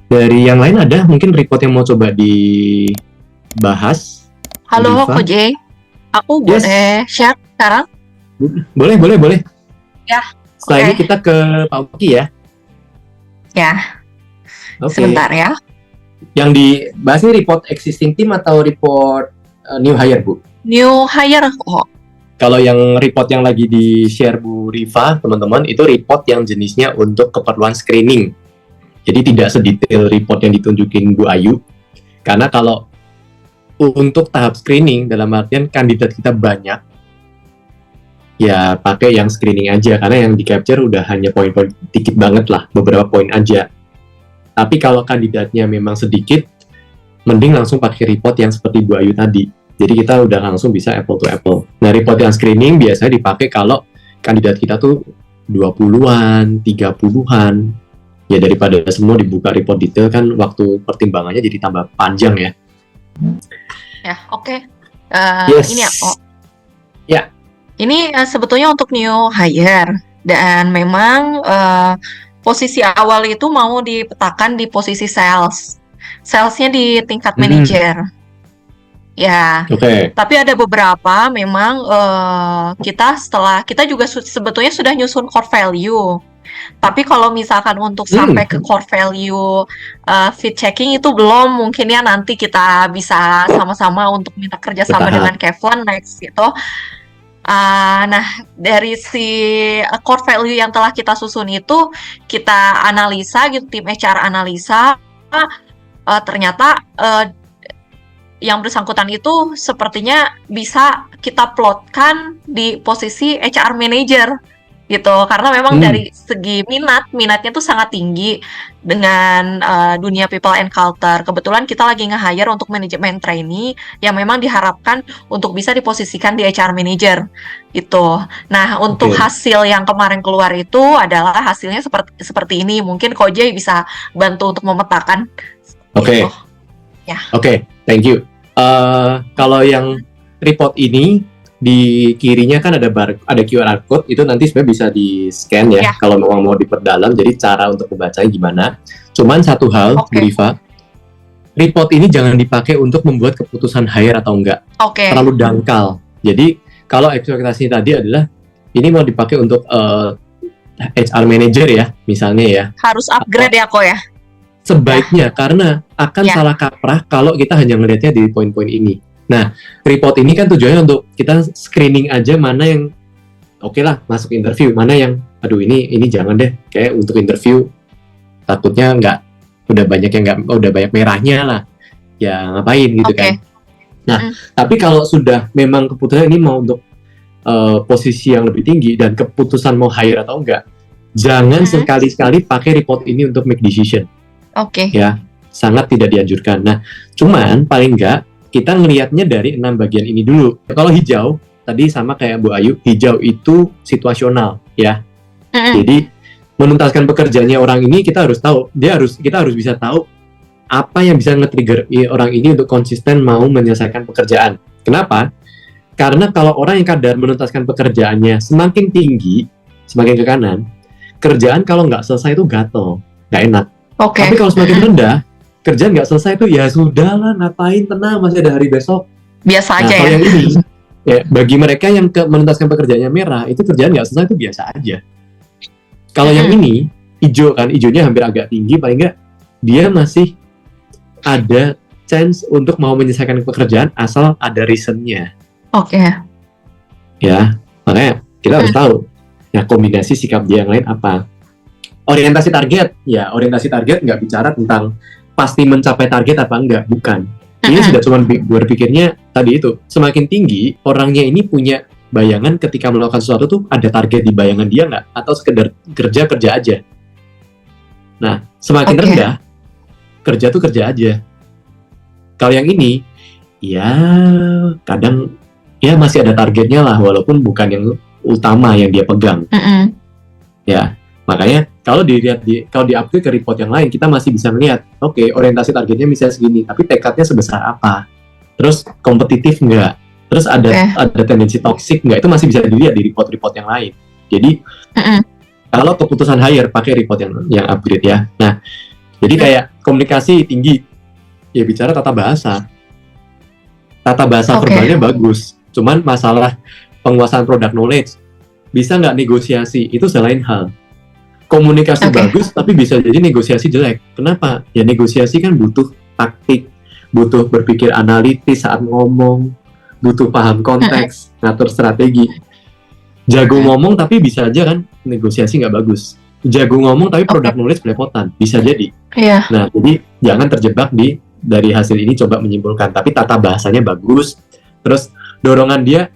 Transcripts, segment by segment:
Dari yang lain ada mungkin report yang mau coba dibahas, Halo, Riva? Ko J. Aku Yes, boleh share sekarang? boleh, boleh, boleh. Ya, Setelah oke. ini kita ke Pak Uki ya. Ya, Oke. sebentar ya. Yang dibahas ini report existing team atau report new hire, Bu? New hire kok. Kalau yang report yang lagi di-share Bu Riva, teman-teman, itu report yang jenisnya untuk keperluan screening. Jadi tidak sedetail report yang ditunjukin Bu Ayu. Karena kalau untuk tahap screening, dalam artian kandidat kita banyak, ya pakai yang screening aja. Karena yang di-capture udah hanya poin-poin dikit banget lah, beberapa poin aja. Tapi kalau kandidatnya memang sedikit, mending langsung pakai report yang seperti Bu Ayu tadi. Jadi kita udah langsung bisa apple to apple. Nah, report yang screening biasanya dipakai kalau kandidat kita tuh 20-an, 30-an. Ya daripada semua dibuka report detail kan waktu pertimbangannya jadi tambah panjang ya. Ya, oke. Yes. Ini ya, Ya. Ini sebetulnya untuk new hire. Dan memang posisi awal itu mau dipetakan di posisi sales. Salesnya di tingkat manager. Ya, Oke. tapi ada beberapa memang kita juga sebetulnya sudah nyusun core value. Tapi kalau misalkan untuk sampai ke core value fit checking itu belum, mungkin ya nanti kita bisa sama-sama untuk minta kerjasama dengan Kevlon next gitu. Nah, dari si core value yang telah kita susun itu kita analisa gitu, tim HR analisa, ternyata yang bersangkutan itu sepertinya bisa kita plotkan di posisi HR manager gitu, karena memang dari segi minatnya tuh sangat tinggi dengan dunia people and culture. Kebetulan kita lagi nge-hire untuk manajemen trainee yang memang diharapkan untuk bisa diposisikan di HR manager gitu. Nah, untuk hasil yang kemarin keluar itu adalah hasilnya seperti ini. Mungkin Ko J bisa bantu untuk memetakan. Oke. Gitu. Ya. Oke, thank you. Kalau yang report ini di kirinya kan ada QR code, itu nanti sebenarnya bisa di scan ya, kalau memang mau diperdalam. Jadi cara untuk membacanya gimana? Cuman satu hal, Bu Riva, report ini jangan dipakai untuk membuat keputusan hire atau enggak. Terlalu dangkal. Jadi kalau ekspektasinya tadi adalah ini mau dipakai untuk HR manager ya, misalnya ya. Harus upgrade ya, Ko ya. Sebaiknya, karena akan salah kaprah kalau kita hanya melihatnya di poin-poin ini. Nah, report ini kan tujuannya untuk kita screening aja mana yang oke lah masuk interview, mana yang aduh ini jangan deh, kayak untuk interview takutnya udah banyak merahnya lah, ya ngapain gitu kan. Nah, tapi kalau sudah memang keputusan ini mau untuk posisi yang lebih tinggi dan keputusan mau hire atau enggak, jangan sekali-sekali pakai report ini untuk make decision. Ya, sangat tidak dianjurkan. Nah, cuman paling enggak kita ngelihatnya dari 6 bagian ini dulu. Kalau hijau, tadi sama kayak Bu Ayu, hijau itu situasional ya. Jadi menuntaskan pekerjaannya orang ini kita harus tahu, kita harus bisa tahu apa yang bisa nge-trigger orang ini untuk konsisten mau menyelesaikan pekerjaan. Kenapa? Karena kalau orang yang kadar menuntaskan pekerjaannya semakin tinggi, semakin ke kanan, kerjaan kalau nggak selesai itu gatel, nggak enak. Tapi kalau semakin rendah, kerjaan nggak selesai itu ya sudahlah, ngapain, tenang, masih ada hari besok. Biasa aja kalau yang ini, ya, bagi mereka yang menuntaskan pekerjaannya merah, itu kerjaan nggak selesai itu biasa aja. Kalau yang ini, hijau kan, hijaunya hampir agak tinggi, paling nggak dia masih ada chance untuk mau menyelesaikan pekerjaan asal ada reason-nya. Ya, makanya kita harus tahu, ya kombinasi sikap dia yang lain apa. Orientasi target, ya orientasi target nggak bicara tentang pasti mencapai target apa enggak, bukan. Ini sudah cuma berpikirnya tadi itu, semakin tinggi orangnya ini punya bayangan ketika melakukan sesuatu tuh ada target di bayangan dia nggak, atau sekedar kerja aja. Nah, semakin rendah, kerja tuh kerja aja. Kalau yang ini, ya kadang ya masih ada targetnya lah, walaupun bukan yang utama yang dia pegang. Ya. Makanya kalau di-upgrade ke report yang lain, kita masih bisa melihat, oke, orientasi targetnya misalnya segini, tapi tekadnya sebesar apa? Terus kompetitif nggak? Terus ada tendensi toxic nggak? Itu masih bisa dilihat di report-report yang lain. Jadi kalau keputusan hire pakai report yang upgrade ya. Nah, jadi kayak komunikasi tinggi, ya bicara tata bahasa Oke. verbalnya bagus. Cuman masalah penguasaan product knowledge, bisa nggak negosiasi, itu selain hal. Komunikasi Oke. bagus, tapi bisa jadi negosiasi jelek. Kenapa? Ya negosiasi kan butuh taktik, butuh berpikir analitis saat ngomong, butuh paham konteks, ngatur strategi. Jago ngomong tapi bisa aja kan negosiasi nggak bagus. Jago ngomong tapi product knowledge belepotan, bisa jadi. Iya. Nah, jadi jangan terjebak dari hasil ini, coba menyimpulkan. Tapi tata bahasanya bagus, terus dorongan dia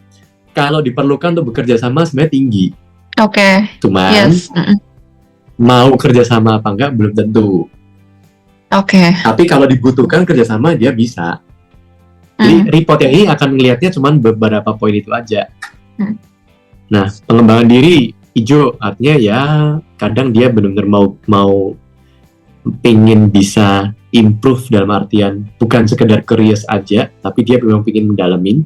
kalau diperlukan untuk bekerja sama sebenarnya tinggi. Oke. Cuman Yes. mau kerjasama apa enggak belum tentu. Oke. Tapi kalau dibutuhkan kerjasama dia bisa. Jadi report yang ini akan melihatnya cuman beberapa poin itu aja. Nah, pengembangan diri hijau artinya ya kadang dia benar-benar mau pengen bisa improve, dalam artian bukan sekedar curious aja, tapi dia memang pengen mendalamin.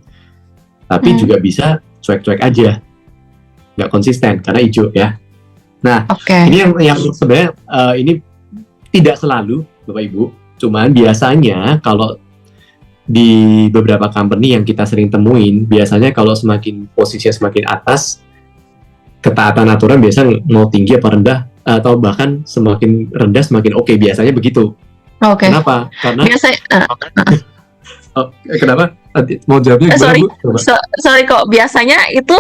Tapi juga bisa cuek-cuek aja, nggak konsisten karena hijau ya. Nah, ini yang sebenarnya ini tidak selalu Bapak Ibu, cuman biasanya kalau di beberapa company yang kita sering temuin, biasanya kalau semakin posisinya semakin atas, ketaatan aturan biasanya mau tinggi apa rendah, atau bahkan semakin rendah semakin oke, biasanya begitu. Kenapa? Karena biasanya kenapa? Mau jawabnya gimana, Bu? Sorry kok, biasanya itu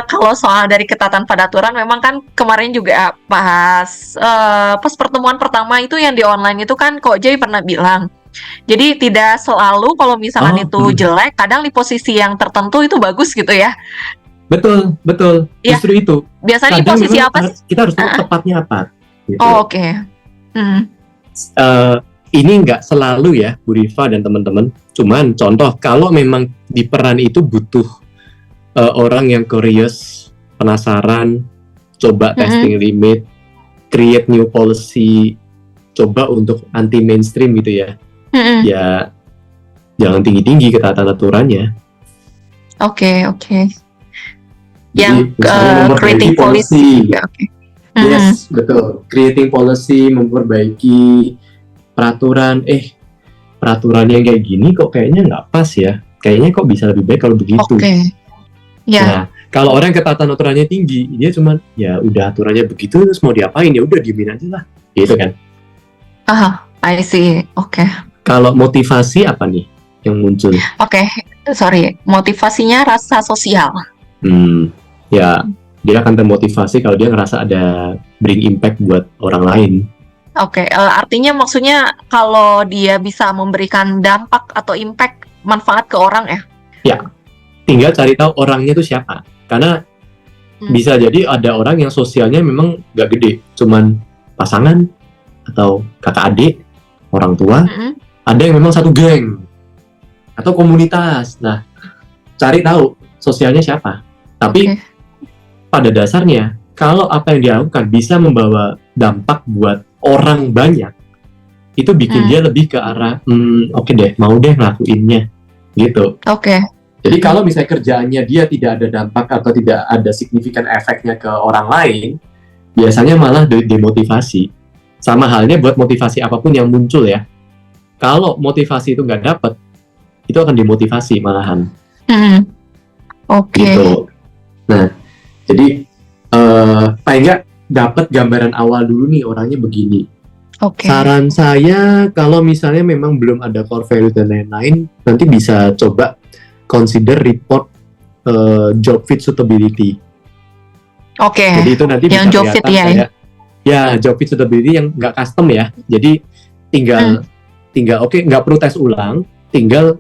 kalau soal dari ketaatan pada aturan, memang kan kemarin juga pas pertemuan pertama itu yang di online itu kan Kok Jay pernah bilang, jadi tidak selalu kalau misalkan itu jelek, kadang di posisi yang tertentu itu bagus gitu ya. Betul. Ya, Justru itu. biasanya Kadang di posisi apa sih? Kita harus tahu tepatnya apa. Gitu. Oke. Ini nggak selalu ya, Bu Rifa dan teman-teman. Cuman contoh, kalau memang di peran itu butuh orang yang curious, penasaran, coba testing limit, create new policy, coba untuk anti mainstream gitu ya. Ya jangan tinggi-tinggi ketaatan aturannya. Oke. Yang creating policy. Yes, betul. Creating policy, memperbaiki peraturan. Peraturannya kayak gini kok kayaknya nggak pas ya. Kayaknya kok bisa lebih baik kalau begitu. Nah, kalau orang ketaatan aturannya tinggi, dia cuman ya udah aturannya begitu, terus mau diapain, ya udah diemin aja lah. Gitu kan. I see. Kalau motivasi apa nih yang muncul? Motivasinya rasa sosial. Ya, dia akan termotivasi kalau dia ngerasa ada bring impact buat orang lain. Artinya maksudnya kalau dia bisa memberikan dampak atau impact, manfaat ke orang ya? Ya, tinggal cari tahu orangnya itu siapa. Karena bisa jadi ada orang yang sosialnya memang gak gede, cuman pasangan atau kakak adik, orang tua. Ada yang memang satu geng atau komunitas. Nah, cari tahu sosialnya siapa. Tapi pada dasarnya, kalau apa yang dilakukan bisa membawa dampak buat orang banyak, itu bikin dia lebih ke arah oke deh, mau deh ngelakuinnya gitu. Jadi kalau misalnya kerjaannya dia tidak ada dampak atau tidak ada signifikan efeknya ke orang lain, biasanya malah demotivasi. Sama halnya buat motivasi apapun yang muncul ya. Kalau motivasi itu nggak dapet, itu akan demotivasi malahan. Gitu. Nah, jadi paling nggak dapat gambaran awal dulu nih orangnya begini. Saran saya kalau misalnya memang belum ada core value dan lain-lain, nanti bisa coba consider report job fit suitability. Jadi itu nanti yang bisa job fit ya job fit suitability yang nggak custom ya. Jadi tinggal nggak perlu tes ulang, tinggal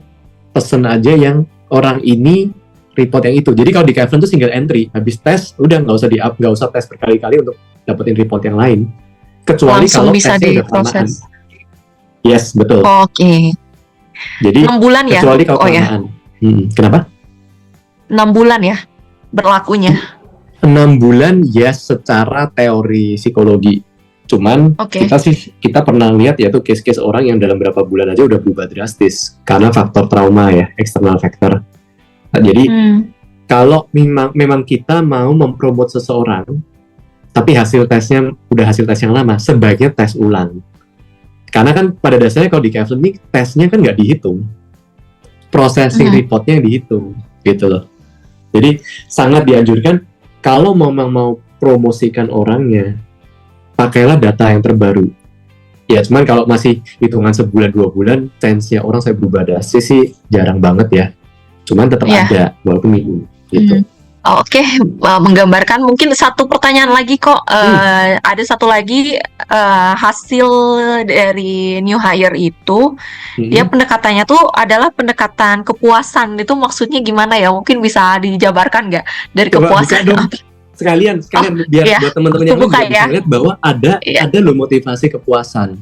pesen aja yang orang ini report yang itu. Jadi kalau di Kevin itu single entry, habis tes udah nggak usah tes berkali-kali untuk dapetin report yang lain. Kecuali langsung kalau bisa tesnya udah diproses. Yes, betul. Jadi 6 bulan ya? Kecuali kalau kelamaan. Kenapa? 6 bulan ya berlakunya. 6 bulan yes secara teori psikologi. Cuman kita pernah lihat ya tuh case-case orang yang dalam berapa bulan aja udah berubah drastis karena faktor trauma ya, external factor. Nah, jadi kalau memang kita mau mempromot seseorang tapi hasil tesnya udah hasil tes yang lama, sebaiknya tes ulang. Karena kan pada dasarnya kalau di Kevlin ini tesnya kan nggak dihitung, processing reportnya yang dihitung gitu loh. Jadi sangat dianjurkan kalau memang mau promosikan orangnya, pakailah data yang terbaru. Ya cuman kalau masih hitungan sebulan 2 bulan, chance-nya orang saya berubah dasi sih jarang banget ya. Cuman tetap ada walaupun minggu gitu. Oke, menggambarkan mungkin satu pertanyaan lagi kok. Ada satu lagi hasil dari new hire itu, dia pendekatannya tuh adalah pendekatan kepuasan. Itu maksudnya gimana ya? Mungkin bisa dijabarkan nggak dari Coba kepuasan? Sekalian biar buat teman-teman yang juga bisa lihat bahwa ada loh motivasi kepuasan.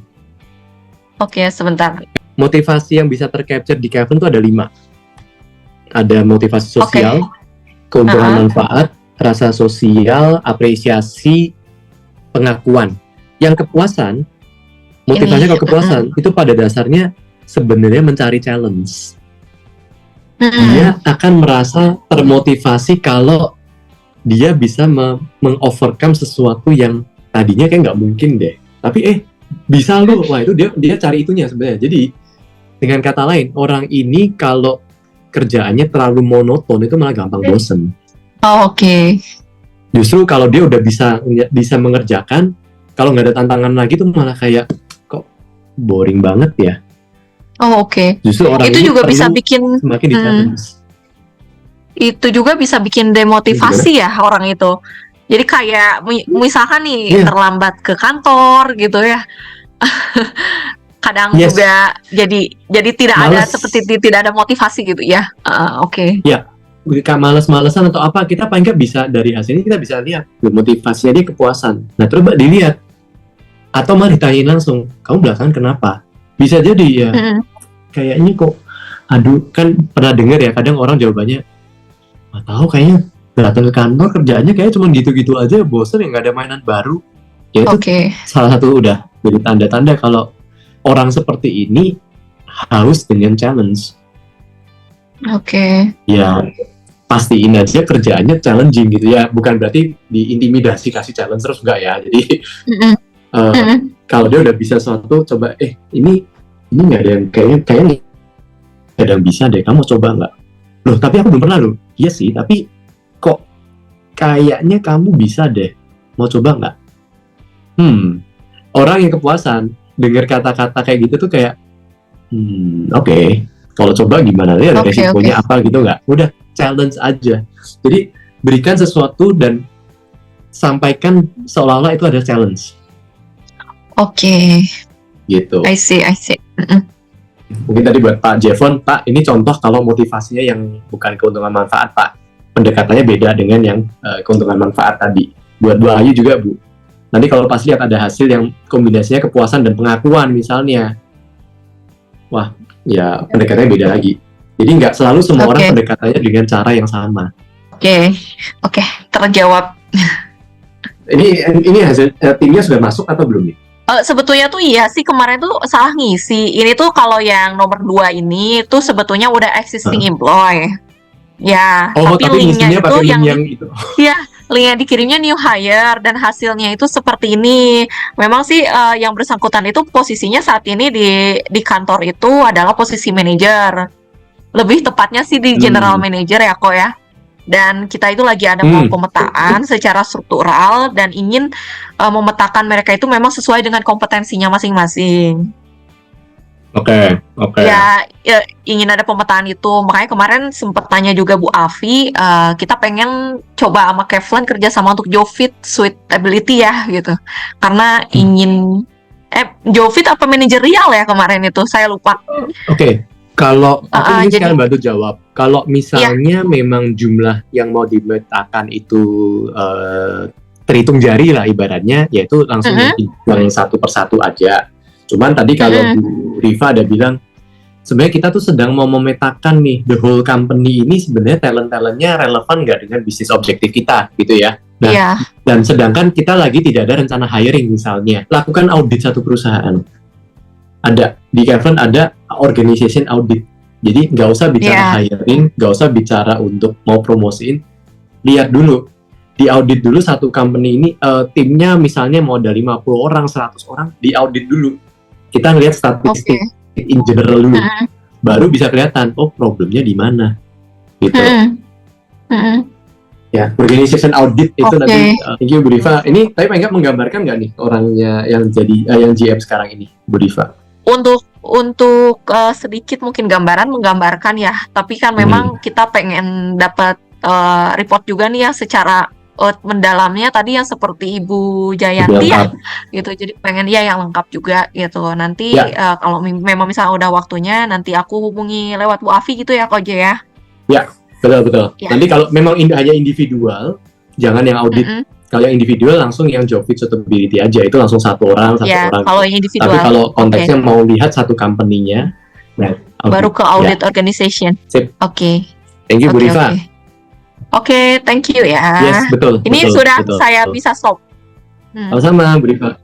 Oke, sebentar. Motivasi yang bisa tercapture di Kevlin itu ada 5. Ada motivasi sosial, keuntungan manfaat, rasa sosial, apresiasi, pengakuan. Yang kepuasan, motivasinya kepuasan itu pada dasarnya sebenarnya mencari challenge. Dia akan merasa termotivasi kalau dia bisa mengovercome sesuatu yang tadinya kayak nggak mungkin deh. Tapi bisa loh, wah itu dia cari itunya sebenarnya. Jadi dengan kata lain, orang ini kalau kerjaannya terlalu monoton itu malah gampang bosen. Oke. Justru kalau dia udah bisa mengerjakan, kalau nggak ada tantangan lagi tuh malah kayak kok boring banget ya. Oke. Justru orang itu ini juga bisa bikin semakin di-challenge. Itu juga bisa bikin demotivasi ya orang itu. Jadi kayak misalkan nih terlambat ke kantor gitu ya. Kadang juga jadi tidak ada seperti tidak ada motivasi gitu ya. Oke. Ya, males-malesan atau apa, kita paling nggak bisa dari hasilnya kita bisa lihat motivasinya dia kepuasan. Nah, coba dilihat atau malah ditanyain langsung, kamu belakangan kenapa? Bisa jadi ya. Kayaknya kok, aduh, kan pernah dengar ya kadang orang jawabannya, nggak tahu kayaknya datang ke kantor kerjaannya kayak cuma gitu-gitu aja, bosan ya, nggak ada mainan baru. Ya itu salah satu udah jadi tanda-tanda kalau orang seperti ini haus dengan challenge. Ya pastiin aja kerjaannya challenging gitu ya, bukan berarti diintimidasi kasih challenge terus enggak ya. Jadi kalau dia udah bisa sesuatu, coba ini nggak ada yang kayaknya nggak ada yang bisa deh, kamu coba nggak? Loh tapi aku belum pernah loh. Iya sih, tapi kok kayaknya kamu bisa deh, mau coba nggak? Orang yang kepuasan dengar kata-kata kayak gitu tuh kayak oke. Kalau coba gimana ya, resikonya apa gitu nggak? Udah challenge aja. Jadi berikan sesuatu dan sampaikan seolah-olah itu ada challenge. Gitu. I see. Mungkin tadi buat Pak Jevon, Pak, ini contoh kalau motivasinya yang bukan keuntungan manfaat, Pak. Pendekatannya beda dengan yang keuntungan manfaat tadi. Buat Bu Ayu juga, Bu. Nanti kalau pas lihat ada hasil yang kombinasinya kepuasan dan pengakuan misalnya, wah, ya pendekatannya beda lagi. Jadi nggak selalu semua orang pendekatannya dengan cara yang sama. Oke, terjawab. Ini hasil timnya sudah masuk atau belum nih? Sebetulnya tuh iya sih, kemarin tuh salah ngisi. Ini tuh kalau yang nomor 2 ini tuh sebetulnya udah existing employee. Ya, tapi linknya itu yang itu. Ya, link yang dikirimnya new hire dan hasilnya itu seperti ini. Memang sih yang bersangkutan itu posisinya saat ini di kantor itu adalah posisi manajer. Lebih tepatnya sih di general manager ya kok ya. Dan kita itu lagi ada mau pemetaan secara struktural dan ingin memetakan mereka itu memang sesuai dengan kompetensinya masing-masing. Oke. Ya, ingin ada pemetaan itu. Makanya kemarin sempat tanya juga Bu Afi, kita pengen coba sama Kevlin kerja sama untuk Jovit Suitability ya gitu. Karena ingin Jovit apa manajerial ya kemarin itu, saya lupa. Kalau aku mungkin sekarang bantu jawab. Kalau misalnya memang jumlah yang mau dimetakan itu terhitung jari lah ibaratnya, yaitu langsung yang satu persatu aja. Cuman tadi kalau Bu Riva ada bilang, sebenarnya kita tuh sedang mau memetakan nih the whole company ini sebenarnya talent-talentnya relevan nggak dengan bisnis objektif kita gitu ya. Nah, dan sedangkan kita lagi tidak ada rencana hiring misalnya, lakukan audit satu perusahaan. Ada di Kevlin ada organization audit. Jadi nggak usah bicara hiring, nggak usah bicara untuk mau promosiin. Lihat dulu, di audit dulu satu company ini timnya misalnya mau ada 50 orang, 100 orang, di audit dulu. kita ngelihat statistik in general dulu, baru bisa kelihatan problemnya di mana gitu. Ya, organization audit itu nanti. Thank you Bu Riva. Ini tapi enggak menggambarkan nggak nih orangnya yang jadi yang GM sekarang ini, Bu Riva? Untuk sedikit mungkin menggambarkan ya, tapi kan memang kita pengen dapat report juga nih ya secara mendalamnya tadi yang seperti Ibu Jayanti ya gitu, jadi pengen ya yang lengkap juga gitu. Nanti kalau memang misalnya udah waktunya, nanti aku hubungi lewat Bu Afi gitu ya Koje ya. Ya, betul. Nanti kalau memang hanya individual, jangan yang audit. Kalau yang individual langsung yang job fit suitability aja, itu langsung satu orang. Kalau yang individual. Tapi kalau konteksnya mau lihat satu company-nya, baru ke audit organization. Sip. Oke. Thank you Bu Riva. Oke, thank you ya. Yes, betul. Ini sudah saya bisa stop. Sama-sama Bu Riva.